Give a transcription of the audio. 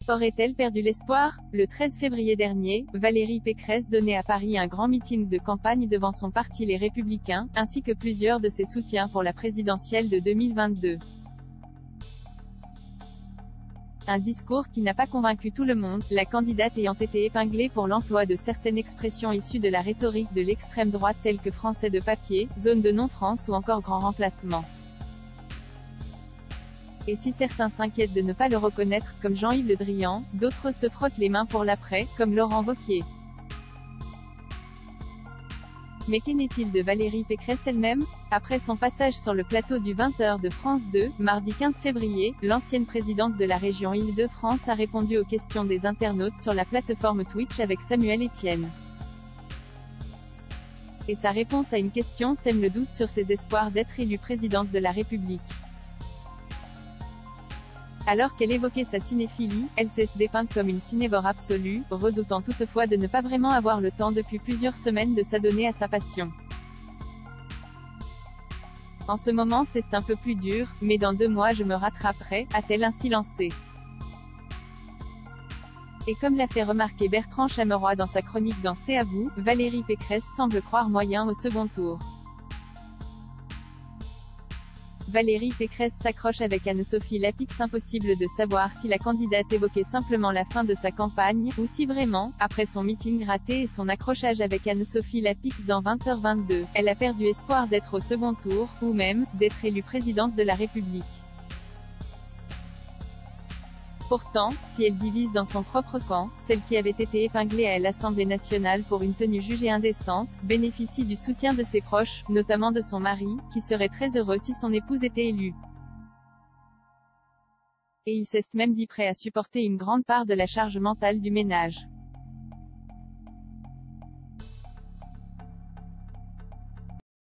Aurait-elle perdu l'espoir? Le 13 février dernier, Valérie Pécresse donnait à Paris un grand meeting de campagne devant son parti Les Républicains, ainsi que plusieurs de ses soutiens pour la présidentielle de 2022. Un discours qui n'a pas convaincu tout le monde, la candidate ayant été épinglée pour l'emploi de certaines expressions issues de la rhétorique de l'extrême droite telles que français de papier, zone de non-France ou encore grand remplacement. Et si certains s'inquiètent de ne pas le reconnaître, comme Jean-Yves Le Drian, d'autres se frottent les mains pour l'après, comme Laurent Wauquiez. Mais qu'en est-il de Valérie Pécresse elle-même? Après son passage sur le plateau du 20h de France 2, mardi 15 février, l'ancienne présidente de la région Île-de-France a répondu aux questions des internautes sur la plateforme Twitch avec Samuel Etienne. Et sa réponse à une question sème le doute sur ses espoirs d'être élue présidente de la République. Alors qu'elle évoquait sa cinéphilie, elle s'est dépeinte comme une cinévore absolue, redoutant toutefois de ne pas vraiment avoir le temps depuis plusieurs semaines de s'adonner à sa passion. En ce moment c'est un peu plus dur, mais dans 2 mois je me rattraperai, a-t-elle ainsi lancé. Et comme l'a fait remarquer Bertrand Chameroy dans sa chronique dans C'est à vous, Valérie Pécresse semble croire moyen au second tour. Valérie Pécresse s'accroche avec Anne-Sophie Lapix. Impossible de savoir si la candidate évoquait simplement la fin de sa campagne, ou si vraiment, après son meeting raté et son accrochage avec Anne-Sophie Lapix dans 20h22, elle a perdu espoir d'être au second tour, ou même, d'être élue présidente de la République. Pourtant, si elle divise dans son propre camp, celle qui avait été épinglée à l'Assemblée nationale pour une tenue jugée indécente, bénéficie du soutien de ses proches, notamment de son mari, qui serait très heureux si son épouse était élue. Et il s'est même dit prêt à supporter une grande part de la charge mentale du ménage.